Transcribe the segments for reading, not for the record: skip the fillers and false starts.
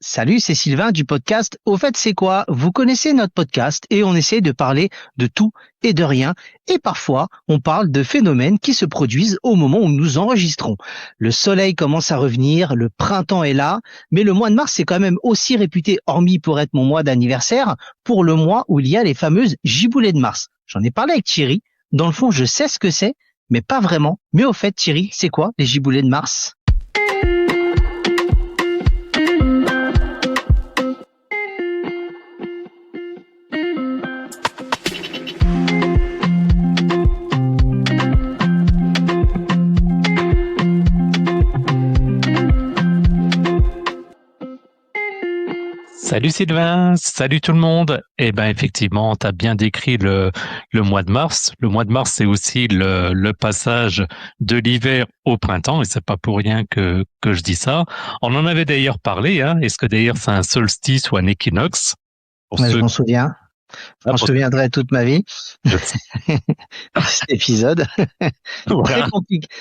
Salut, c'est Sylvain du podcast Au fait, c'est quoi? Vous connaissez notre podcast et on essaie de parler de tout et de rien. Et parfois, on parle de phénomènes qui se produisent au moment où nous enregistrons. Le soleil commence à revenir, le printemps est là, mais le mois de mars, c'est quand même aussi réputé, hormis pour être mon mois d'anniversaire, pour le mois où il y a les fameuses giboulées de mars. J'en ai parlé avec Thierry. Dans le fond, je sais ce que c'est, mais pas vraiment. Mais au fait, Thierry, c'est quoi les giboulées de mars? Salut Sylvain, salut tout le monde. Eh ben effectivement, tu as bien décrit le mois de mars. Le mois de mars, c'est aussi le passage de l'hiver au printemps, et c'est pas pour rien que je dis ça. On en avait d'ailleurs parlé, hein. Est-ce que d'ailleurs c'est un solstice ou un équinoxe? Pour Ouais, je ceux m'en souviens. Je m'en pour souviendrai toute ma vie. je- Cet épisode. Voilà.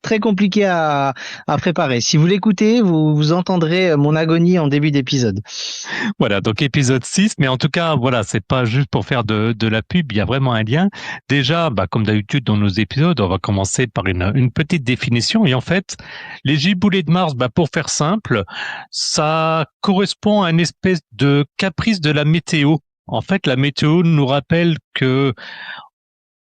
Très compliqué à préparer. Si vous l'écoutez, vous entendrez mon agonie en début d'épisode. Voilà, donc épisode 6, mais en tout cas, voilà, c'est pas juste pour faire de la pub, il y a vraiment un lien. Déjà, comme d'habitude dans nos épisodes, on va commencer par une petite définition. Et en fait, les giboulées de Mars, pour faire simple, ça correspond à une espèce de caprice de la météo. En fait, la météo nous rappelle que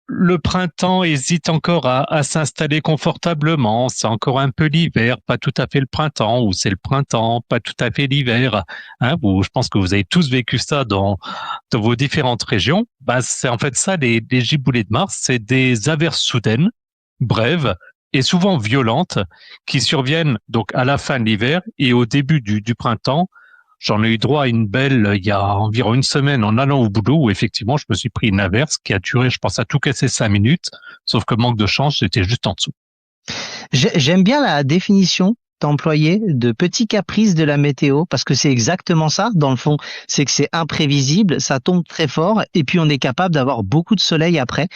le printemps hésite encore à s'installer confortablement. C'est encore un peu l'hiver, pas tout à fait le printemps, ou c'est le printemps, pas tout à fait l'hiver. Hein, je pense que vous avez tous vécu ça dans vos différentes régions. C'est en fait ça, les giboulées de Mars, c'est des averses soudaines, brèves et souvent violentes, qui surviennent donc à la fin de l'hiver et au début du printemps. J'en ai eu droit à une belle il y a environ une semaine en allant au boulot où effectivement je me suis pris une averse qui a duré, je pense, à tout casser 5 minutes, sauf que manque de chance, j'étais juste en dessous. J'aime bien la définition employée de petits caprices de la météo parce que c'est exactement ça. Dans le fond, c'est que c'est imprévisible, ça tombe très fort et puis on est capable d'avoir beaucoup de soleil après.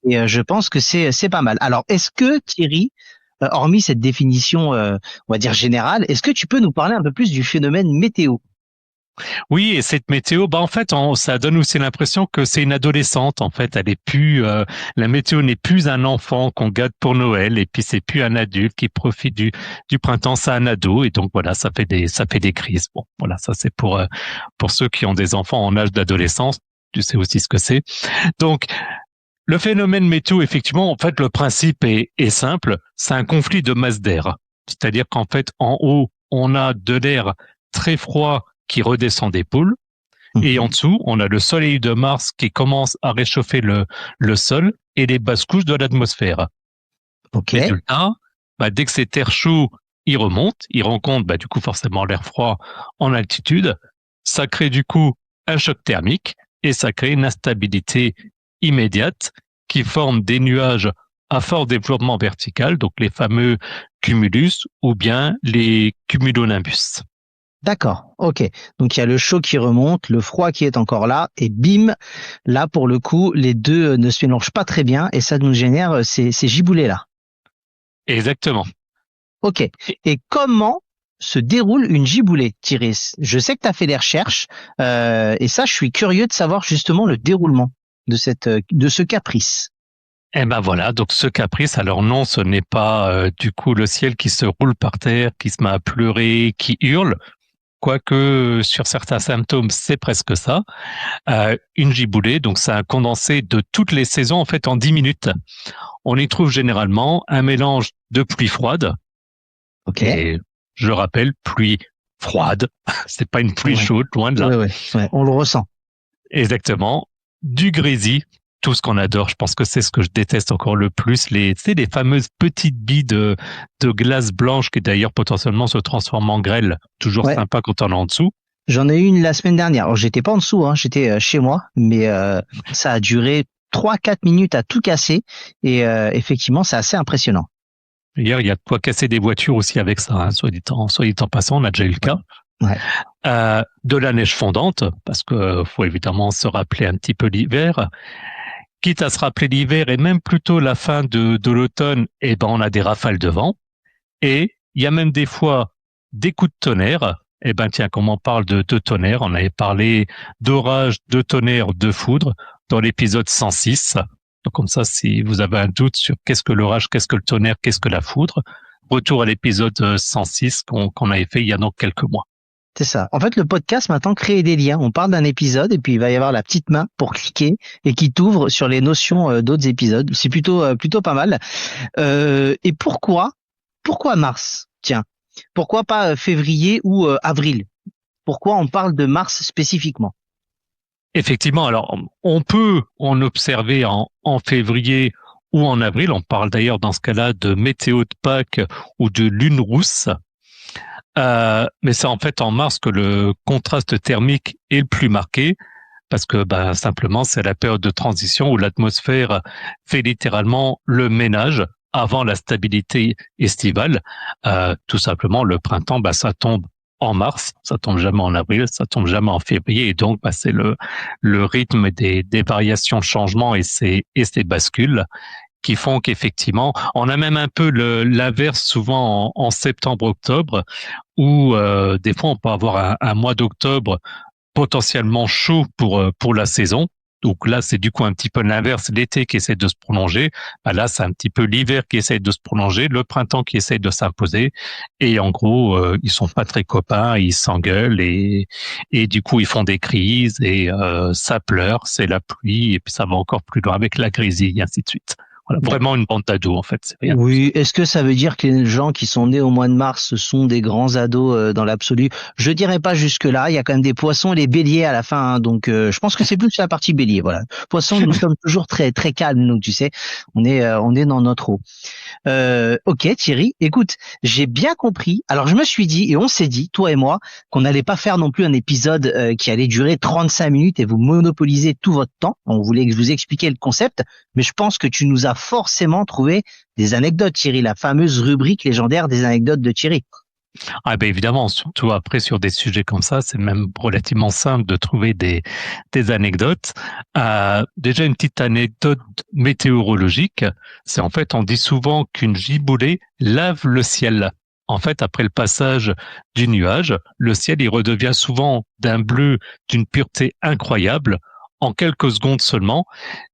Et je pense que c'est pas mal. Alors, est-ce que Thierry, hormis cette définition, on va dire générale, est-ce que tu peux nous parler un peu plus du phénomène météo? Oui, et cette météo, en fait, ça donne aussi l'impression que c'est une adolescente. En fait, elle est plus, la météo n'est plus un enfant qu'on gâte pour Noël, et puis c'est plus un adulte qui profite du printemps, c'est un ado, et donc voilà, ça fait des crises. Bon, voilà, ça c'est pour ceux qui ont des enfants en âge d'adolescence. Tu sais aussi ce que c'est. Donc, le phénomène météo, effectivement, en fait, le principe est simple. C'est un conflit de masse d'air. C'est-à-dire qu'en fait, en haut, on a de l'air très froid qui redescend des pôles. Et en dessous, on a le soleil de Mars qui commence à réchauffer le sol et les basses couches de l'atmosphère. Ok. Résultat, dès que cet air chaud, il rencontre du coup forcément l'air froid en altitude. Ça crée du coup un choc thermique et ça crée une instabilité immédiate qui forme des nuages à fort développement vertical, donc les fameux cumulus ou bien les cumulonimbus. D'accord, ok. Donc il y a le chaud qui remonte, le froid qui est encore là, et bim, là pour le coup, les deux ne se mélangent pas très bien et ça nous génère ces giboulées-là. Exactement. Ok. Et comment se déroule une giboulée, Thierry? Je sais que tu as fait des recherches et ça, je suis curieux de savoir justement le déroulement de ce caprice. Et voilà, donc ce caprice, alors non, ce n'est pas du coup le ciel qui se roule par terre, qui se met à pleurer, qui hurle. Quoique sur certains symptômes, c'est presque ça. Une giboulée, donc c'est un condensé de toutes les saisons en fait en 10 minutes. On y trouve généralement un mélange de pluie froide. Ok. Et je rappelle, pluie froide. C'est pas une pluie Ouais. chaude, loin de là. Ouais, on le ressent. Exactement. Du grésil, tout ce qu'on adore. Je pense que c'est ce que je déteste encore le plus. Tu sais, les fameuses petites billes de glace blanche qui d'ailleurs potentiellement se transforment en grêle. Toujours Ouais. sympa quand on est en dessous. J'en ai eu une la semaine dernière. Alors, j'étais pas en dessous, hein, j'étais chez moi, mais ça a duré 3-4 minutes à tout casser et effectivement, c'est assez impressionnant. Hier, il y a de quoi casser des voitures aussi avec ça, hein, soit dit en passant, on a déjà eu le cas. Ouais. De la neige fondante, parce que faut évidemment se rappeler un petit peu l'hiver. Quitte à se rappeler l'hiver et même plutôt la fin de l'automne, on a des rafales de vent. Et il y a même des fois des coups de tonnerre. Eh ben tiens, comme on parle de tonnerre, on avait parlé d'orage, de tonnerre, de foudre dans l'épisode 106. Donc comme ça, si vous avez un doute sur qu'est-ce que l'orage, qu'est-ce que le tonnerre, qu'est-ce que la foudre, retour à l'épisode 106 qu'on avait fait il y a donc quelques mois. C'est ça. En fait, le podcast maintenant crée des liens. On parle d'un épisode et puis il va y avoir la petite main pour cliquer et qui t'ouvre sur les notions d'autres épisodes. C'est plutôt pas mal. Et pourquoi mars? Tiens, pourquoi pas février ou avril? Pourquoi on parle de mars spécifiquement? Effectivement, alors on peut en observer en février ou en avril. On parle d'ailleurs dans ce cas-là de météo de Pâques ou de lune rousse. Mais c'est en fait en mars que le contraste thermique est le plus marqué parce que simplement c'est la période de transition où l'atmosphère fait littéralement le ménage avant la stabilité estivale. Tout simplement, le printemps, ça tombe en mars, ça tombe jamais en avril, ça tombe jamais en février, et donc c'est le rythme des variations, changements et ces bascules qui font qu'effectivement, on a même un peu l'inverse souvent en septembre-octobre, où des fois on peut avoir un mois d'octobre potentiellement chaud pour la saison. Donc là, c'est du coup un petit peu l'inverse, l'été qui essaie de se prolonger. Là, c'est un petit peu l'hiver qui essaie de se prolonger, le printemps qui essaie de s'imposer. Et en gros, ils sont pas très copains, ils s'engueulent et du coup, ils font des crises et ça pleure, c'est la pluie et puis ça va encore plus loin avec la grésille et ainsi de suite. Voilà, vraiment une bande d'ados en fait. C'est rien. Oui, est-ce que ça veut dire que les gens qui sont nés au mois de mars sont des grands ados dans l'absolu? Je dirais pas jusque-là, il y a quand même des poissons et des béliers à la fin, hein, donc je pense que c'est plus la partie bélier, voilà. Poissons, nous sommes toujours très très calmes, donc tu sais, on est dans notre eau. Ok Thierry, écoute, j'ai bien compris. Alors je me suis dit, et on s'est dit, toi et moi, qu'on n'allait pas faire non plus un épisode qui allait durer 35 minutes et vous monopoliser tout votre temps. On voulait que je vous expliquiez le concept, mais je pense que tu nous as forcément trouvé des anecdotes, Thierry, la fameuse rubrique légendaire des anecdotes de Thierry. Ah ben évidemment, surtout après sur des sujets comme ça, c'est même relativement simple de trouver des anecdotes. Déjà une petite anecdote météorologique, c'est en fait on dit souvent qu'une giboulée lave le ciel. En fait, après le passage du nuage, le ciel il redevient souvent d'un bleu d'une pureté incroyable en quelques secondes seulement.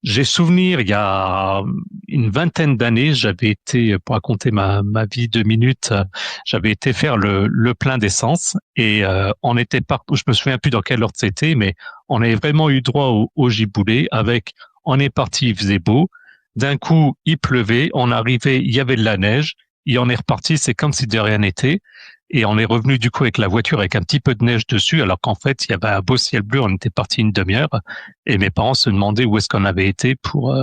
J'ai souvenir, il y a une vingtaine d'années, j'avais été, pour raconter ma vie 2 minutes, j'avais été faire le plein d'essence et on était je me souviens plus dans quelle ordre c'était, mais on avait vraiment eu droit au giboulée avec, on est parti, il faisait beau, d'un coup il pleuvait, on arrivait, il y avait de la neige, et on est reparti, c'est comme si de rien n'était. Et on est revenu du coup avec la voiture avec un petit peu de neige dessus, alors qu'en fait, il y avait un beau ciel bleu, on était parti une demi-heure. Et mes parents se demandaient où est-ce qu'on avait été pour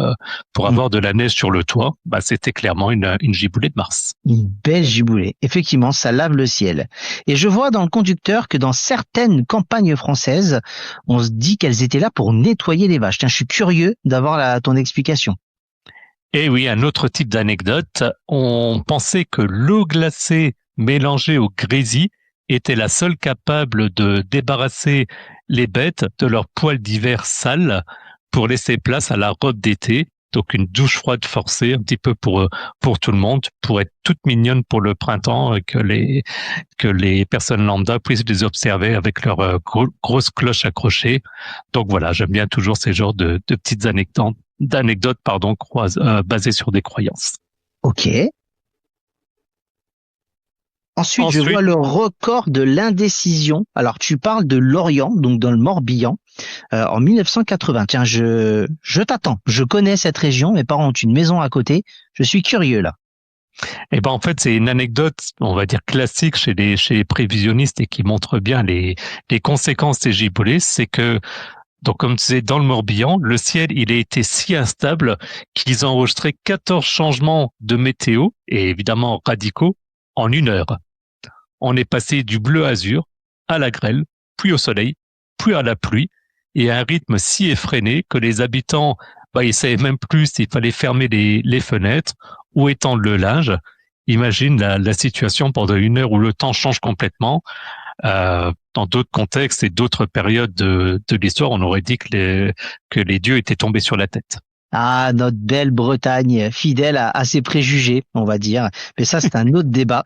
avoir de la neige sur le toit. C'était clairement une giboulée de Mars. Une belle giboulée. Effectivement, ça lave le ciel. Et je vois dans le conducteur que dans certaines campagnes françaises, on se dit qu'elles étaient là pour nettoyer les vaches. Tiens, je suis curieux d'avoir ton explication. Et oui, un autre type d'anecdote. On pensait que l'eau glacée mélangée au grésil était la seule capable de débarrasser les bêtes de leurs poils d'hiver sales pour laisser place à la robe d'été. Donc une douche froide forcée, un petit peu pour tout le monde, pour être toute mignonne pour le printemps, et que les personnes lambda puissent les observer avec leurs grosses cloches accrochées. Donc voilà, j'aime bien toujours ces genres de petites anecdotes basées sur des croyances. Ok. Ensuite, je vois le record de l'indécision. Alors, tu parles de Lorient, donc dans le Morbihan, en 1980. Tiens, je t'attends. Je connais cette région. Mes parents ont une maison à côté. Je suis curieux là. Eh ben en fait, c'est une anecdote, on va dire classique chez les prévisionnistes et qui montre bien les conséquences des giboulées. C'est que donc, comme tu disais, dans le Morbihan, le ciel, il a été si instable qu'ils ont enregistré 14 changements de météo, et évidemment radicaux, en 1 heure. On est passé du bleu azur à la grêle, puis au soleil, puis à la pluie, et à un rythme si effréné que les habitants, ils savaient même plus s'il fallait fermer les fenêtres ou étendre le linge. Imagine la situation pendant 1 heure où le temps change complètement. Dans d'autres contextes et d'autres périodes de l'histoire, on aurait dit que les dieux étaient tombés sur la tête. Ah, notre belle Bretagne, fidèle à ses préjugés, on va dire. Mais ça, c'est un autre débat.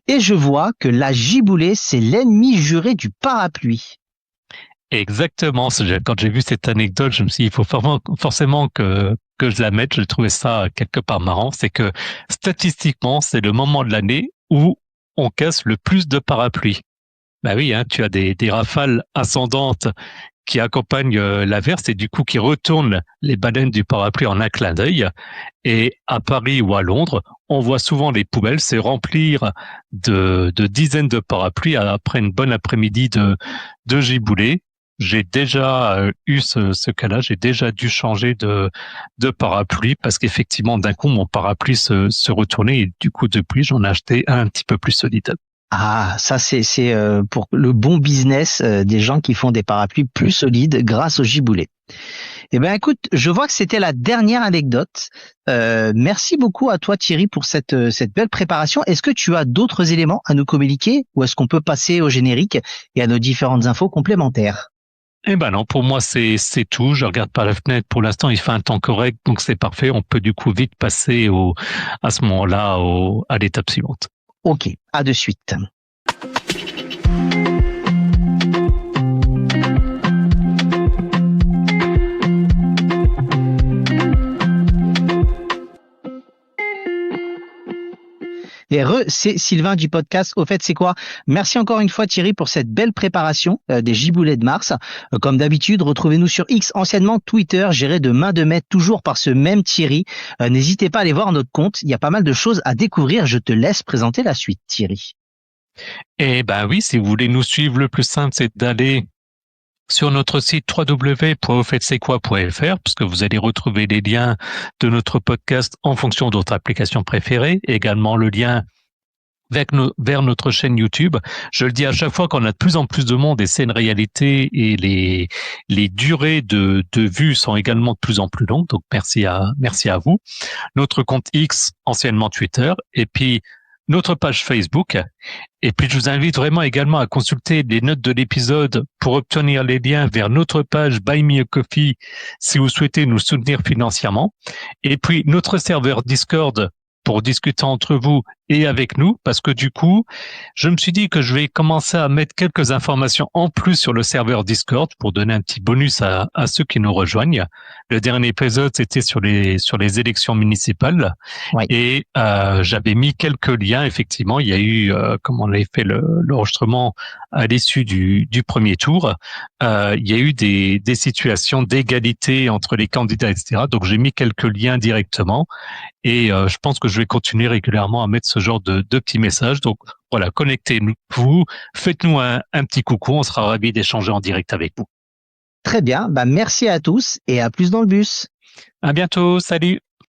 Et je vois que la giboulée, c'est l'ennemi juré du parapluie. Exactement. Quand j'ai vu cette anecdote, je me suis dit, il faut forcément que je la mette. J'ai trouvé ça quelque part marrant. C'est que statistiquement, c'est le moment de l'année où on casse le plus de parapluies. Bah oui, hein, tu as des rafales ascendantes qui accompagnent l'averse et du coup qui retournent les baleines du parapluie en un clin d'œil. Et à Paris ou à Londres, on voit souvent les poubelles se remplir de dizaines de parapluies après une bonne après-midi de giboulée. J'ai déjà eu ce cas-là, j'ai déjà dû changer de parapluie parce qu'effectivement, d'un coup, mon parapluie se retournait et du coup, depuis, j'en ai acheté un petit peu plus solide. Ah, ça c'est pour le bon business des gens qui font des parapluies plus solides grâce au giboulée. Eh ben écoute, je vois que c'était la dernière anecdote. Merci beaucoup à toi Thierry pour cette belle préparation. Est-ce que tu as d'autres éléments à nous communiquer ou est-ce qu'on peut passer au générique et à nos différentes infos complémentaires? Eh ben non, pour moi c'est tout. Je regarde par la fenêtre. Pour l'instant, il fait un temps correct, donc c'est parfait. On peut du coup vite passer à ce moment-là à l'étape suivante. Ok, à de suite. Et c'est Sylvain du podcast. Au fait, c'est quoi? Merci encore une fois Thierry pour cette belle préparation des giboulées de mars. Comme d'habitude, retrouvez-nous sur X, anciennement Twitter, géré de main de maître toujours par ce même Thierry. N'hésitez pas à aller voir notre compte. Il y a pas mal de choses à découvrir. Je te laisse présenter la suite, Thierry. Eh ben oui, si vous voulez nous suivre, le plus simple, c'est d'aller sur notre site www.auffaitc'estquoi.fr puisque vous allez retrouver les liens de notre podcast en fonction de votre application préférée, également le lien vers notre chaîne YouTube. Je le dis à chaque fois qu'on a de plus en plus de monde et c'est une réalité et les durées de vues sont également de plus en plus longues. Donc merci à vous. Notre compte X, anciennement Twitter, et puis notre page Facebook. Et puis, je vous invite vraiment également à consulter les notes de l'épisode pour obtenir les liens vers notre page Buy Me a Coffee si vous souhaitez nous soutenir financièrement. Et puis, notre serveur Discord pour discuter entre vous et avec nous, parce que du coup, je me suis dit que je vais commencer à mettre quelques informations en plus sur le serveur Discord pour donner un petit bonus à ceux qui nous rejoignent. Le dernier épisode, c'était sur les élections municipales. Oui. Et j'avais mis quelques liens, effectivement. Il y a eu, comme on avait fait l'enregistrement à l'issue du premier tour, il y a eu des situations d'égalité entre les candidats, etc. Donc j'ai mis quelques liens directement. Et je pense que je vais continuer régulièrement à mettre ce genre de petits messages. Donc voilà, connectez-vous, faites-nous un petit coucou, on sera ravis d'échanger en direct avec vous. Très bien, bah merci à tous et à plus dans le bus. À bientôt, salut!